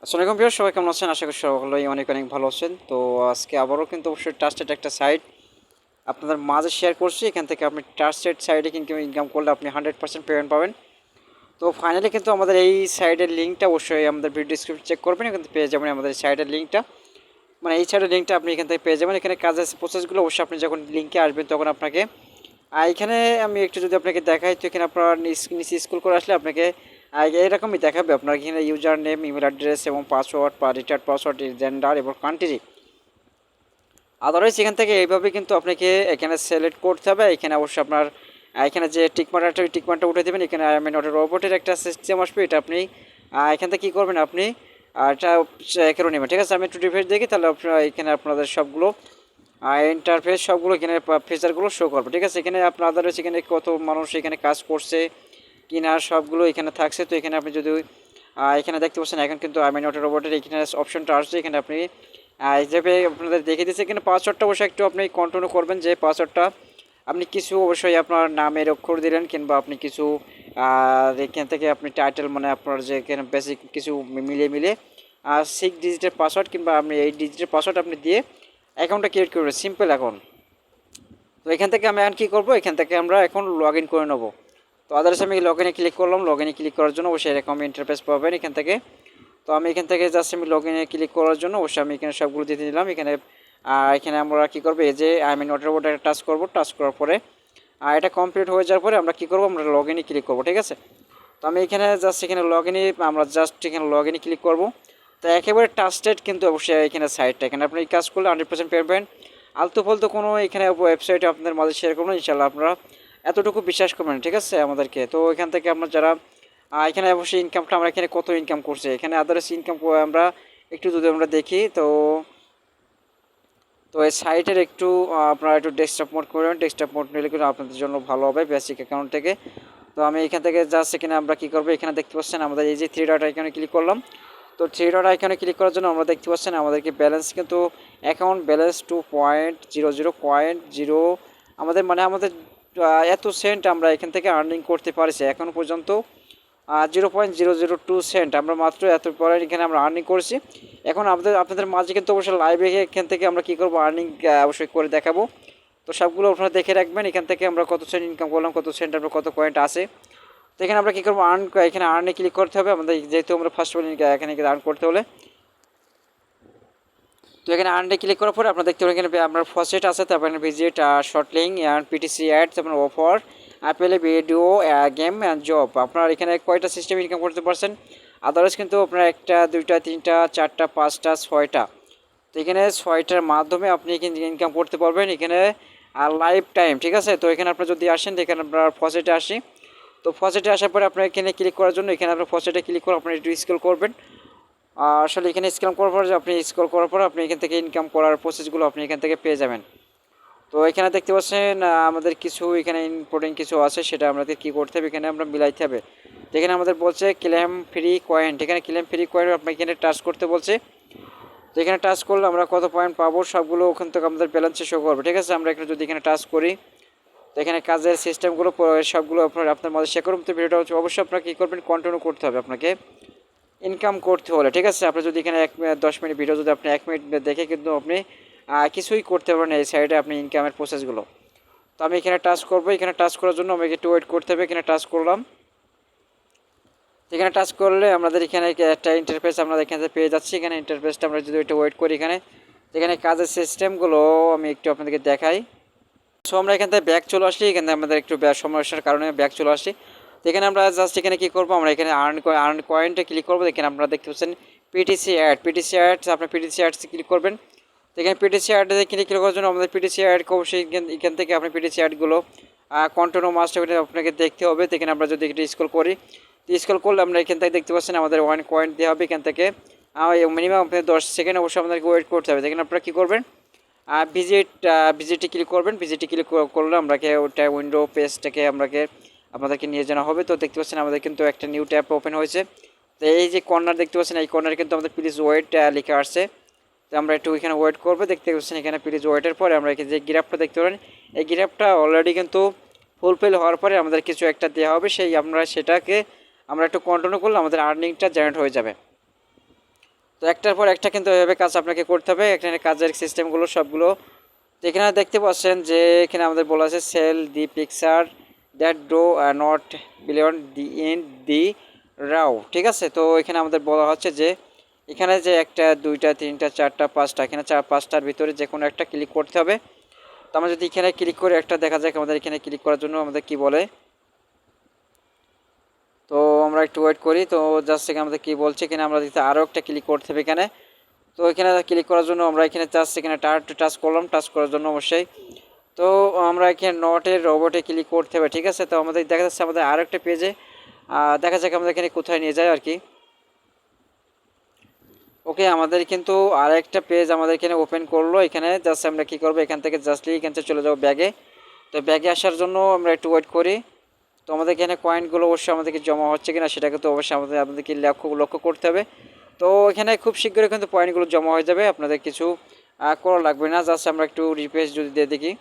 আসসালামু আলাইকুম ভিউয়ার, সবাই কেমন আছেন? আশা করি সকলেই অনেক অনেক ভালো আছেন। তো আজকে আবারও কিন্তু অবশ্যই ট্রাস্টেড একটা সাইট আপনাদের মাঝে শেয়ার করছি। এখান থেকে আপনি ট্রাস্টেড সাইটে কিন্তু ইনকাম করলে আপনি 100% পেমেন্ট পাবেন। তো ফাইনালি কিন্তু আমাদের এই সাইটের লিঙ্কটা অবশ্যই আমাদের ভিডিও ডিসক্রিপশন চেক করবেন, এখান থেকে পেয়ে যাবেন আমাদের এই সাইটের লিঙ্কটা। মানে এই সাইটের লিঙ্কটা আপনি এখান থেকে পেয়ে যাবেন। এখানে কাজের প্রসেসগুলো অবশ্যই আপনি যখন লিঙ্কে আসবেন তখন আপনাকে এখানে আমি একটু যদি আপনাকে দেখাই, তো এখানে আপনার নিচে স্ক্রল করে আসলে আপনাকে এরকমই দেখাবে। আপনার এখানে ইউজার নেম, ইমেল অ্যাড্রেস এবং পাসওয়ার্ড বা রিটার্ন পাসওয়ার্ড, জেন্ডার এবং কান্ট্রি। আদারওয়াইজ এখান থেকে এইভাবে কিন্তু আপনাকে এখানে সিলেক্ট করতে হবে। এখানে অবশ্যই আপনার এখানে যে টিকমার্কটা ওই টিকমার্কটা উঠে দেবেন। এখানে আই এম নট এ রোবটের একটা সিস্টেম আসবে, এটা আপনি এখান থেকে কী করবেন, আপনি এটা করে নেবেন। ঠিক আছে, আমি একটু রিফ্রেশ দেখি, তাহলে আপনার এখানে আপনাদের সবগুলো ইন্টারফেস সবগুলো এখানে ফিচারগুলো শো করবে। ঠিক আছে, এখানে আপনাদের এখানে কত মানুষ এখানে কাজ করছে কিনা সবগুলো এখানে থাকছে। তো এখানে আপনি যদি এখানে দেখতে পাচ্ছেন, এখন কিন্তু আমি নট রোবটের এখানে অপশনটা আসছে। এখানে আপনি হিসেবে আপনাদের দেখিয়ে দিচ্ছে। এখানে পাসওয়ার্ডটা অবশ্যই একটু আপনি কন্টিনিউ করবেন, যে পাসওয়ার্ডটা আপনি কিছু অবশ্যই আপনার নামের অক্ষর দিলেন, কিংবা আপনি কিছু এখান থেকে আপনি টাইটেল মানে আপনার যে এখানে বেসিক কিছু মিলে 6 ডিজিটের পাসওয়ার্ড কিংবা আপনি 8 ডিজিটের পাসওয়ার্ড আপনি দিয়ে অ্যাকাউন্টটা ক্রিয়েট করবেন, সিম্পল অ্যাকাউন্ট। তো এখান থেকে আমি এখন কী করবো, এখান থেকে আমরা এখন লগ ইন করে নেবো। তো আদার্স আমি লগ ইনে ক্লিক করলাম। লগ ইনে ক্লিক করার জন্য অবশ্যই এরকম ইন্টারফেস পাবেন এখান থেকে। তো আমি এখান থেকে জাস্ট আমি লগ ইনে ক্লিক করার জন্য অবশ্যই আমি এখানে সবগুলো দিয়ে দিলাম। এখানে আমরা কী করবো, এই যে আমি নোটের উপর একটা টাচ করবো। টাচ করার পরে এটা কমপ্লিট হয়ে যাওয়ার পরে আমরা কী করবো, আমরা লগ ইনে ক্লিক করবো। ঠিক আছে, তো আমি এখানে জাস্ট এখানে লগ ইনে আমরা জাস্ট এখানে লগ ইনে ক্লিক করবো। তো একেবারে ট্রাস্টেড কিন্তু অবশ্যই এখানে সাইটটা, এখানে আপনি এই কাজ করলে 100% পেমেন্ট। আলতু ফালতু কোনো এখানে ওয়েবসাইটে আপনাদের মাঝে শেয়ার করবো না, ইনশাল্লাহ আপনারা এতটুকু বিশ্বাস করবেন। ঠিক আছে আমাদেরকে। তো এখান থেকে আপনার যারা এখানে অবশ্যই ইনকামটা আমরা এখানে কত ইনকাম করছে, এখানে আদার্স ইনকাম আমরা একটু যদি আমরা দেখি, তো তো এই সাইটের একটু আপনারা একটু ডেস্কটপ মোড করবেন। ডেস্কটপ মোড নিলে কিন্তু আপনাদের জন্য ভালো হবে বেসিক অ্যাকাউন্ট থেকে। তো আমি এখান থেকে জাস্ট এখানে আমরা কী করবো, এখানে দেখতে পাচ্ছেন আমাদের এই যে 3 ডট আইকনে ক্লিক করলাম। তো 3 ডট আইকনে ক্লিক করার জন্য আমরা দেখতে পাচ্ছেন আমাদেরকে ব্যালেন্স কিন্তু অ্যাকাউন্ট ব্যালেন্স 2.00 আমাদের মানে আমাদের এত সেন্ট আমরা এখান থেকে আর্নিং করতে পারছি এখন পর্যন্ত। 0.002 সেন্ট আমরা মাত্র এত পরে এখানে আমরা আর্নিং করেছি। এখন আপনাদের মাঝে কিন্তু অবশ্যই লাইভে এখান থেকে আমরা কী করবো, আর্নিং অবশ্যই করে দেখাবো। তো সবগুলো আপনারা দেখে রাখবেন, এখান থেকে আমরা কত সেন্ট ইনকাম করলাম, কত সেন্ট আমরা কত পয়েন্ট আছে। তো এখানে আমরা কী করবো, এখানে আর্নে ক্লিক করতে হবে আমাদের, যেহেতু আমরা ফার্স্ট অফ অল এখানে আর্ন করতে হলে। তো এখানে আর্নে ক্লিক করার পরে আপনারা দেখতে পাবেন এখানে আপনার ফার্স্ট আছে, তারপর visit, short link, PTC ad, তারপর অফার, অ্যাপেলে ভিডিও, গেম অ্যান্ড জব। আপনার এখানে কয়টা সিস্টেম ইনকাম করতে পারছেন। আদারওয়াইজ কিন্তু আপনার 1টা 2টা 3টা 4টা 5টা 6টা, তো এখানে 6টার মাধ্যমে আপনি ইনকাম করতে পারবেন এখানে লাইফ টাইম। ঠিক আছে, তো এখানে আপনার যদি আসেন, এখানে আপনার ফসেটে আসি। তো ফসেটে আসার পরে আপনার এখানে ক্লিক করার জন্য এখানে আপনার ফসেটে ক্লিক করে আপনি একটু স্ক্রল করবেন। আসলে এখানে স্ক্রল করার পর আপনি স্ক্রল করার পর আপনি এখান থেকে ইনকাম করার প্রসেসগুলো আপনি এখান থেকে পেয়ে যাবেন। তো এখানে দেখতে পাচ্ছেন আমাদের কিছু এখানে ইম্পর্টেন্ট কিছু আছে, সেটা আমাদের কী করতে হবে, এখানে আমরা মিলাইতে হবে। এখানে আমাদের বলছে ক্লেম ফ্রি কয়েন। এখানে ক্লেম ফ্রি কয়েন আপনি এখানে টাচ করতে বলছে। তো এখানে টাচ করলে আমরা কত পয়েন্ট পাবো সবগুলো ওখান থেকে আমাদের ব্যালেন্সে শো করবে। ঠিক আছে, আমরা এখানে যদি এখানে টাচ করি, তো এখানে কাজের সিস্টেমগুলো সবগুলো আপনার মধ্যে শেয়ার করুন। তো ভিডিওটা হচ্ছে অবশ্যই আপনাকে কী করবেন, কন্টিনিউ করতে হবে আপনাকে ইনকাম করতে হলে। ঠিক আছে, আপনি যদি এখানে 10 মিনিট ভিডিও যদি আপনি 1 মিনিট দেখে কিন্তু আপনি কিছুই করতে পারবেন এই সাইডে আপনি ইনকামের প্রসেসগুলো। তো আমি এখানে টাচ করবো। এখানে টাচ করার জন্য আমাকে একটু ওয়েট করতে হবে। এখানে টাচ করলাম। এখানে টাচ করলে আমাদের এখানে একটা ইন্টারফেস আমরা এখানে পেয়ে যাচ্ছি। এখানে ইন্টারফেসটা আমরা যদি একটু ওয়েট করি, এখানে কাজের সিস্টেমগুলো আমি একটু আপনাদেরকে দেখাই। সো আমরা এখান থেকে ব্যাক চলে আসি। এখানে আমাদের একটু সমস্যার কারণে ব্যাক চলে আসি। তো এখানে আমরা জাস্ট এখানে কী করবো, আমরা এখানে আর্ন কয়েনটা ক্লিক করবো। এখানে আপনারা দেখতে পাচ্ছেন পিটিসি অ্যাড, পিটিসি অ্যাডস, আপনার পিটিসি অ্যাডস ক্লিক করবেন। তো এখানে পিটিসি অ্যাডে ক্লিক করার জন্য আমাদের পিটিসি অ্যাড অবশ্যই এখান থেকে আপনি পিটিসি অ্যাডগুলো কন্টিনিউ মাস্ট আপনাকে দেখতে হবে। তো এখানে আমরা যদি একটু স্ক্রল করি, স্ক্রল করলে আমরা এখান থেকে দেখতে পাচ্ছেন আমাদের 1 কয়েন দেওয়া হবে। এখান থেকে মিনিমাম আপনাদের 10 সেকেন্ড অবশ্যই আমাদেরকে ওয়েট করতে হবে। এখানে আপনারা কী করবেন, ভিজিটে ক্লিক করবেন। ভিজিটে ক্লিক করলে আমরাকে ওটা উইন্ডো পেজটাকে আপনাদেরকে নিয়ে যাওয়া হবে। তো দেখতে পাচ্ছেন আমাদের কিন্তু একটা নিউ ট্যাব ওপেন হয়েছে। তো এই যে কর্নার দেখতে পাচ্ছেন, এই কর্নারে কিন্তু আমাদের প্লিজ ওয়েট লেখা আসছে। তো আমরা একটু এখানে ওয়েট করবো। দেখতে পাচ্ছেন এখানে প্লিজ ওয়েটের পরে আমরা এখানে যে গ্রাফটা দেখতে পারেন, এই গ্রাফটা অলরেডি কিন্তু ফুলফিল হওয়ার পরে আমাদের কিছু একটা দেওয়া হবে, সেটাকে আমরা একটু কন্টিনিউ করলে আমাদের আর্নিংটা জেনারেট হয়ে যাবে। একটার পর একটা কিন্তু এভাবে কাজ আপনাকে করতে হবে। এখানে কাজের সিস্টেমগুলো সবগুলো তো এখানে দেখতে পাচ্ছেন যে এখানে আমাদের বলা আছে select the picture that do not belong the in the row, ঠিক আছে। তো এখানে আমাদের বলা হচ্ছে যে এখানে যে একটা দুইটা তিনটা চারটা পাঁচটা, এখানে চার পাঁচটার ভিতরে যে কোনো একটা ক্লিক করতে হবে। তো আমরা যদি এখানে ক্লিক করে একটা দেখা যাক আমাদের এখানে ক্লিক করার জন্য আমাদের কি বলে। তো আমরা একটু ওয়েট করি। তো জাস্ট এখানে আমাদের কী বলছে, এখানে আমরা দিতে আরও একটা ক্লিক করতে হবে এখানে। তো এখানে ক্লিক করার জন্য আমরা এখানে জাস্ট এখানে টাচ করলাম, টাচ করার জন্য অবশ্যই। তো আমরা এখানে নটের রোবটে ক্লিক করতে হবে, ঠিক আছে। তো আমাদের দেখা যাচ্ছে আমাদের আরও একটা পেজে দেখা যাক আমাদের এখানে কোথায় নিয়ে যায় আর কি। ওকে, আমাদের কিন্তু আরেকটা পেজ আমাদের এখানে ওপেন করলো। এখানে জাস্ট আমরা কী করবো, এখান থেকে জাস্টলি এখান থেকে চলে যাবো ব্যাগে। তো ব্যাগে আসার জন্য আমরা একটু ওয়েট করি। তো আমাদের এখানে কয়েনগুলো অবশ্যই আমাদেরকে জমা হচ্ছে কিনা সেটাকে তো অবশ্যই আপনাদেরকে লক্ষ্য করতে হবে। তো এখানে খুব শীঘ্রই কিন্তু পয়েন্টগুলো জমা হয়ে যাবে, আপনাদের কিছু করা লাগবে না। জাস্ট আমরা একটু রিফ্রেশ যদি দিয়ে দেখি।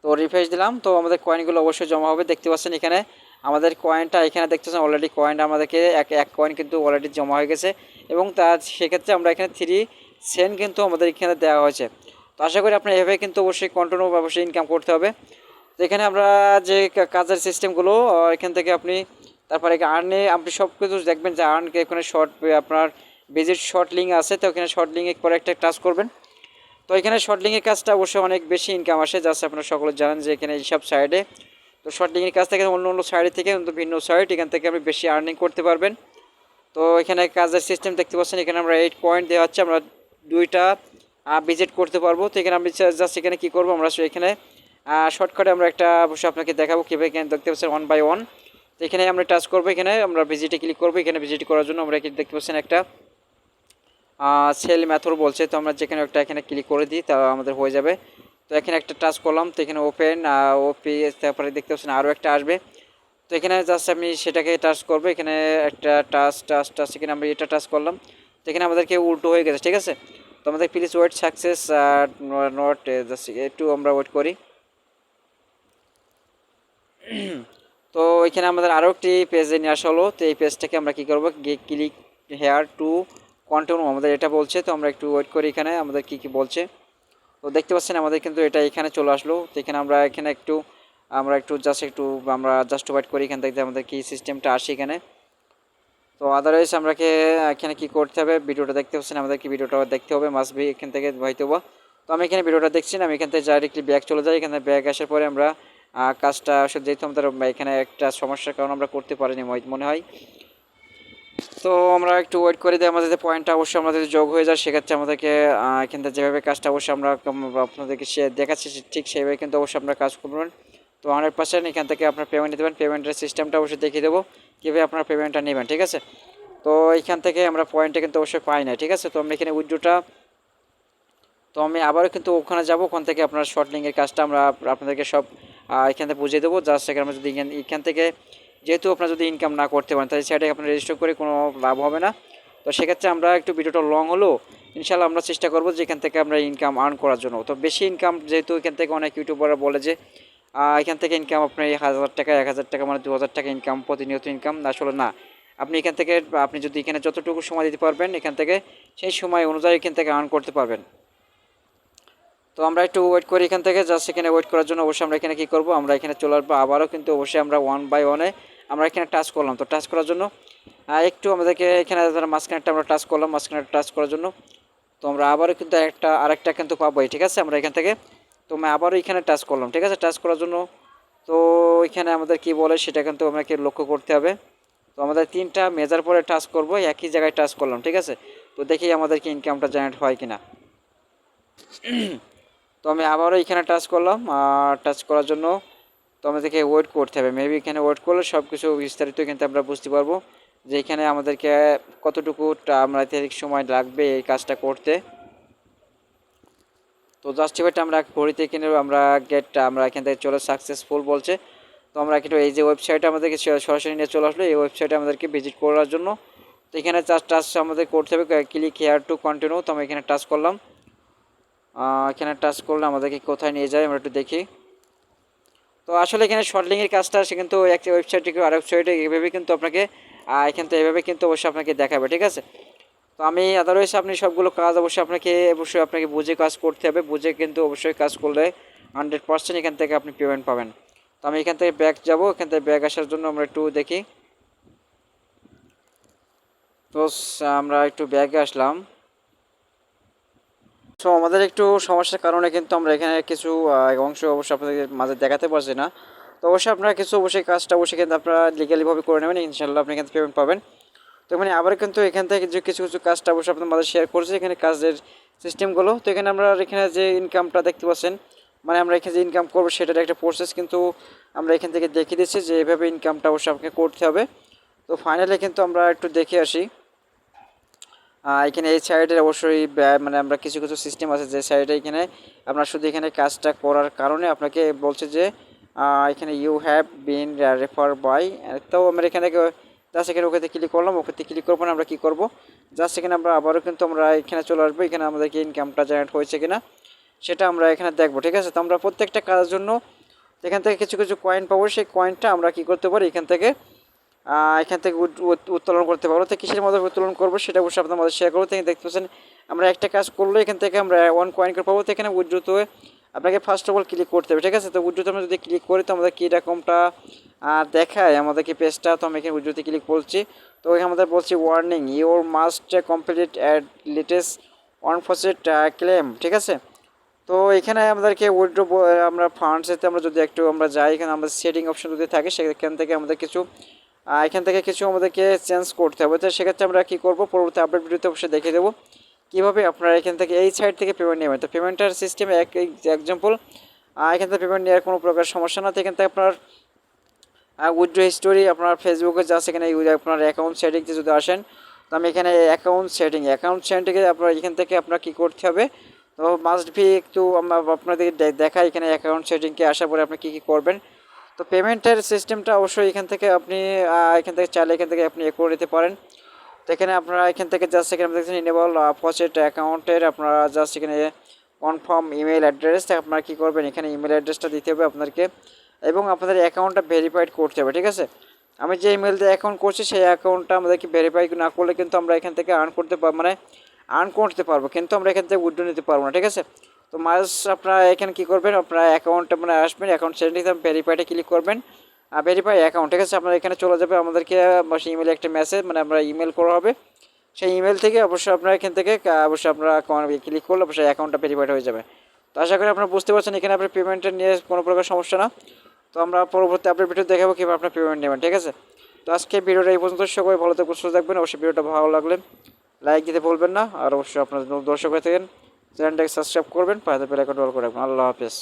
তো রিফ্রেশ দিলাম, তো আমাদের কয়েনগুলো অবশ্যই জমা হবে। দেখতে পাচ্ছেন এখানে আমাদের কয়েনটা এখানে দেখতেছেন অলরেডি কয়েনটা আমাদেরকে এক কয়েন কিন্তু অলরেডি জমা হয়ে গেছে, এবং তার সেক্ষেত্রে আমরা এখানে 3 সেন্ট কিন্তু আমাদের এখানে দেওয়া হয়েছে। তো আশা করি আপনার এভাবে কিন্তু অবশ্যই কন্টিনিউ অবশ্যই ইনকাম করতে হবে। তো এখানে আমরা যে কাজের সিস্টেমগুলো এখান থেকে আপনি তারপরে আর্নে আপনি সব কিছু দেখবেন যে আর্নকে এখানে শর্ট আপনার ভিজিট শর্ট লিঙ্ক আছে। তো এখানে শর্ট লিঙ্কে পরে একটা টাচ করবেন। তো এখানে শর্ট লিঙ্কের কাজটা অবশ্যই অনেক বেশি ইনকাম আসে, জাস্ট আপনারা সকলে জানেন যে এখানে এইসব সাইডে তো শর্ট লিঙ্কের কাজ থেকে অন্য অন্য সাইড থেকে কিন্তু ভিন্ন সাইড এখান থেকে আপনি বেশি আর্নিং করতে পারবেন। তো এখানে কাজের সিস্টেম দেখতে পাচ্ছেন, এখানে আমরা 8 পয়েন্ট দেওয়া হচ্ছে, আমরা 2টা ভিজিট করতে পারবো। তো এখানে আমি জাস্ট এখানে কী করবো, আমরা এখানে শর্টকাটে আমরা একটা অবশ্যই আপনাকে দেখাবো কীভাবে এখানে দেখতে পাচ্ছেন 1 বাই 1। তো এখানে আমরা টাচ করবো, এখানে আমরা ভিজিটে ক্লিক করবো। এখানে ভিজিট করার জন্য আমরা এখানে দেখতে পাচ্ছেন একটা সেল মেথড বলছে। তো আমরা যেখানে একটা এখানে ক্লিক করে দিই তা আমাদের হয়ে যাবে। তো এখানে একটা টাচ করলাম, তো এখানে ওপেন ওপি, তারপরে দেখতে পাচ্ছেন আরও একটা আসবে। তো এখানে জাস্ট আমি সেটাকে টাচ করবো, এখানে একটা টাচ এখানে আমরা এটা টাচ করলাম। তো এখানে আমাদেরকে উল্টো হয়ে গেছে, ঠিক আছে। তো আমাদের please wait success not just একটু আমরা ওয়েট করি। তো এখানে আমাদের আরও একটি পেজে নিয়ে আসা হলো। তো এই পেজটাকে আমরা কী করবো, ক্লিক হেয়ার টু কন্টিনিউ আমাদের এটা বলছে। তো আমরা একটু ওয়েট করি, এখানে আমাদের কী বলছে। তো দেখতে পাচ্ছেন আমাদের কিন্তু এটা এখানে চলে আসলো। তো এখানে আমরা একটু জাস্ট ওয়েট করি, এখান থেকে আমাদের কি সিস্টেমটা আসে এখানে। তো আদারওয়াইজ আমরাকে এখানে কি করতে হবে, ভিডিওটা দেখতে পাচ্ছেন আমাদের কি ভিডিওটা দেখতে হবে মাস্ট বি এখান থেকে হয়তো বা। তো আমি এখানে ভিডিওটা দেখছি না, আমি এখান থেকে ডাইরেক্টলি ব্যাক চলে যাই। এখানে ব্যাক আসার পরে আমরা কাজটা আসলে যেহেতু আমাদের এখানে একটা সমস্যার কারণে আমরা করতে পারিনি মনে হয়। তো আমরা একটু ওয়েট করে দিই, আমাদের পয়েন্টটা অবশ্যই আমাদের যোগ হয়ে যায়। সেক্ষেত্রে আমাদেরকে এখান থেকে যেভাবে কাজটা অবশ্যই আমরা আপনাদেরকে দেখাচ্ছি ঠিক সেইভাবে কিন্তু অবশ্যই আপনারা কাজ করবেন। তো 100% এখান থেকে আপনার পেমেন্ট দেবেন। পেমেন্টের সিস্টেমটা অবশ্যই দেখিয়ে দেবো কীভাবে আপনার পেমেন্টটা নেবেন, ঠিক আছে। তো এইখান থেকে আমরা পয়েন্টটা কিন্তু অবশ্যই পাই না, ঠিক আছে। তো আমরা এখানে উইথড্রটা, তো আমি আবারও কিন্তু ওখানে যাব, ওখান থেকে আপনার শর্ট লিঙ্কের কাজটা আমরা আপনাদেরকে সব এখান থেকে বুঝিয়ে দেবো। জাস্ট সেখানে আমরা যদি এখান থেকে যেহেতু আপনারা যদি ইনকাম না করতে পারেন তাহলে সেটাকে আপনার রেজিস্টার করে কোনো লাভ হবে না। তো সেক্ষেত্রে আমরা একটু ভিডিওটা লং হলো, ইনশাল্লাহ আমরা চেষ্টা করবো যে এখান থেকে আমরা ইনকাম আর্ন করার জন্য। তো বেশি ইনকাম যেহেতু এখান থেকে অনেক ইউটিউবাররা বলে যে এখান থেকে ইনকাম আপনার 1000 টাকা 1000 টাকা মানে 2000 টাকা ইনকাম, প্রতিনিয়ত ইনকাম, আসলে না। আপনি এখান থেকে আপনি যদি এখানে যতটুকু সময় দিতে পারবেন এখান থেকে সেই সময় অনুযায়ী এখান থেকে আর্ন করতে পারবেন। তো আমরা একটু ওয়েট করি, এখান থেকে জাস্ট এখানে ওয়েট করার জন্য অবশ্যই আমরা এখানে কী করবো, আমরা এখানে চলে আসবো আবারও কিন্তু অবশ্যই আমরা 1 বাই 1 আমরা এখানে টাচ করলাম। তো টাচ করার জন্য একটু আমাদেরকে এখানে মাঝখানেরটা আমরা টাচ করলাম, মাঝখানে টাচ করার জন্য তো আমরা আবারও কিন্তু আরেকটা কিন্তু পাবোই, ঠিক আছে। আমরা এখান থেকে তো আমি আবারও এখানে টাচ করলাম, ঠিক আছে। টাচ করার জন্য তো এখানে আমাদের কি বলে সেটা কিন্তু আমাকে লক্ষ্য করতে হবে। তো আমাদের 3টা মেজার পরে টাচ করবো, একই জায়গায় টাচ করলাম, ঠিক আছে। তো দেখি আমাদেরকে ইনকামটা জেনারেট হয় কিনা। তো আমি আবারও এখানে টাচ করলাম, টাচ করার জন্য তো আমাদেরকে ওয়েট করতে হবে। মেবি এখানে ওয়েট করলে সব কিছু বিস্তারিত কিন্তু আমরা বুঝতে পারবো যে এখানে আমাদেরকে কতটুকু আমরা অত্যাধিক সময় লাগবে এই কাজটা করতে। তো জাস্ট এবারটা আমরা ঘড়িতে এখানে আমরা এখান থেকে চলে সাকসেসফুল বলছে। তো আমরা কিন্তু এই যে ওয়েবসাইটে আমাদেরকে সরাসরি নিয়ে চলে আসলো, এই ওয়েবসাইটে আমাদেরকে ভিজিট করার জন্য। তো এখানে জাস্ট টাচ আমাদের করতে হবে, ক্লিক হেয়ার টু কন্টিনিউ। তো আমি এখানে টাচ করলাম, এখানে টাচ করলে আমাদেরকে কোথায় নিয়ে যায় আমরা একটু দেখি। তো তো আসলে এখানে শর্ট লিঙ্কের কাজটা সে কিন্তু একটা ওয়েবসাইট থেকে আরেক ওয়েবসাইটে এইভাবে কিন্তু আপনাকে এখান থেকে এইভাবে কিন্তু অবশ্যই আপনাকে দেখাবে, ঠিক আছে। তো আমি আদারওয়াইজ আপনি সবগুলো কাজ অবশ্যই আপনাকে বুঝে কাজ করতে হবে, বুঝে কিন্তু অবশ্যই কাজ করলে 100% এখান থেকে আপনি পেমেন্ট পাবেন। তো আমি এখান থেকে ব্যাক যাব, এখান থেকে ব্যাক আসার জন্য আমরা একটু দেখি। তো আমরা একটু ব্যাকে আসলাম। সো আমাদের একটু সমস্যার কারণে কিন্তু আমরা এখানে কিছু অংশ অবশ্যই আপনাদের মাঝে দেখাতে পারছি না। তো অবশ্যই আপনারা কিছু অবশ্যই কাজটা অবশ্যই কিন্তু আপনারা লিগালিভাবে করে নেবেন, ইনশাল্লাহ আপনি এখান থেকে পেমেন্ট পাবেন। তো এখানে আবার কিন্তু এখান থেকে যে কিছু কিছু কাজটা অবশ্যই আপনাদের মাঝে শেয়ার করছি, এখানে কাজের সিস্টেমগুলো। তো এখানে আমরা এখানে যে ইনকামটা দেখতে পাচ্ছেন, মানে আমরা এখানে যে ইনকাম করবো সেটার একটা প্রসেস কিন্তু আমরা এখান থেকে দেখিয়ে দিচ্ছি যে এভাবে ইনকামটা অবশ্যই আপনাকে করতে হবে। তো ফাইনালি কিন্তু আমরা একটু দেখে আসি। এখানে এই সাইডের অবশ্যই মানে আমরা কিছু কিছু সিস্টেম আছে যে সাইডে এখানে আপনার শুধু এখানে কাজটা করার কারণে আপনাকে বলছে যে এখানে you have been refer by. তো আমরা এখানে জাস্ট এখানে ওকেতে ক্লিক করলাম, ওকেতে ক্লিক করবো না, আমরা কী করবো জাস্ট এখানে আমরা আবারও কিন্তু আমরা এখানে চলে আসবো, এখানে আমাদেরকে ইনকামটা জেনারেট হয়েছে কিনা সেটা আমরা এখানে দেখবো, ঠিক আছে। তো আমরা প্রত্যেকটা কাজের জন্য এখান থেকে কিছু কিছু কয়েন পাবো, সেই কয়েনটা আমরা কী করতে পারি এখান থেকে উত্তোলন করতে পারবো। তো কিসের মধ্যে উত্তোলন করবো সেটা অবশ্যই আপনার মধ্যে শেয়ার করবো। তো দেখতে পাচ্ছেন আমরা একটা কাজ করলে এখান থেকে আমরা 1 কয়েন করে পাবো। তো এখানে উইথড্রোতে আপনাকে ফার্স্ট অফ অল ক্লিক করতে হবে, ঠিক আছে। তো উইথড্রোতে আমরা যদি ক্লিক করি তো আমাদের কীরকমটা দেখায় আমাদেরকে পেজটা। তো আমি এখানে উইথড্রোতে ক্লিক করছি। তো এখানে আমাদের বলছি warning your must complete at latest 1% claim, ঠিক আছে। তো এখানে আমাদেরকে উইথড্রো আমরা ফান্ডসেতে আমরা যদি একটু আমরা যাই, এখানে আমাদের সেটিং অপশন যদি থাকে সেখান থেকে আমাদের এখান থেকে কিছু আমাদেরকে চেঞ্জ করতে হবে। তো সেক্ষেত্রে আমরা কী করবো, পরবর্তী আপডেট ভিডিওতে অবশ্যই দেখিয়ে দেবো কীভাবে আপনারা এখান থেকে এই সাইড থেকে পেমেন্ট নেবেন। তো পেমেন্টের সিস্টেমে এক্সাম্পল এখান থেকে পেমেন্ট নেওয়ার কোনো প্রকার সমস্যা না। তো এখান থেকে আপনার উইথড্রো হিস্টোরি আপনার ফেসবুকে যা সেখানে আপনার অ্যাকাউন্ট সেটিংসে যদি আসেন, তো আমি এখানে অ্যাকাউন্ট সেটিংয়ে আপনার এখান থেকে আপনার কী করতে হবে, তো মাস্ট বি একটু আপনাদের দেখা এখানে অ্যাকাউন্ট সেটিংকে আসার পরে আপনি কী কী করবেন। তো পেমেন্টের সিস্টেমটা অবশ্যই এখান থেকে আপনি চাইলে এখান থেকে আপনি করে নিতে পারেন। তো এখানে আপনারা এখান থেকে জাস্ট এখানে দেখছেন ইনেবল ফসেট অ্যাকাউন্টের আপনারা জাস্ট এখানে কনফার্ম ইমেল অ্যাড্রেস আপনারা কী করবেন, এখানে ইমেল অ্যাড্রেসটা দিতে হবে আপনাদেরকে এবং আপনাদের অ্যাকাউন্টটা ভেরিফাইড করতে হবে, ঠিক আছে। আমি যে ইমেল দিয়ে অ্যাকাউন্ট করছি সেই অ্যাকাউন্টটা আমাদেরকে ভেরিফাই না করলে কিন্তু আমরা এখান থেকে আর্ন করতে পারবো, কিন্তু আমরা এখান থেকে উইথড্র নিতে পারবো না, ঠিক আছে। তো আপনারা এখানে কী করবেন, আপনারা অ্যাকাউন্টে আসবেন, অ্যাকাউন্ট সেটিংসে ভেরিফাইডে ক্লিক করবেন, ভেরিফাই অ্যাকাউন্ট, ঠিক আছে। আপনার এখানে চলে যাবে আমাদেরকে সেই ইমেলে একটা মেসেজ আমরা ইমেল করা হবে, সেই ইমেল থেকে অবশ্যই আপনারা এখান থেকে অবশ্যই আপনারা ক্লিক করলে অবশ্যই অ্যাকাউন্টটা ভেরিফাইড হয়ে যাবে। তো আশা করি আপনারা বুঝতে পারছেন এখানে আপনার পেমেন্টের নিয়ে কোনো প্রকার সমস্যা না। তো আমরা পরবর্তী আপডেট ভিডিও দেখাবো কীভাবে আপনার পেমেন্ট নেবেন, ঠিক আছে। তো আজকে ভিডিওটা এই পর্যন্ত, সবাই ভালো থাকবেন, সুস্থ থাকবেন। অবশ্যই ভিডিওটা ভালো লাগলে লাইক দিতে ভুলবেন না, আর অবশ্যই আপনার দর্শক হয়ে থাকেন চ্যানেলটাকে সাবস্ক্রাইব করবেন, পাশে বেল আইকনটা অল করে রাখবেন। আল্লাহ হাফেজ।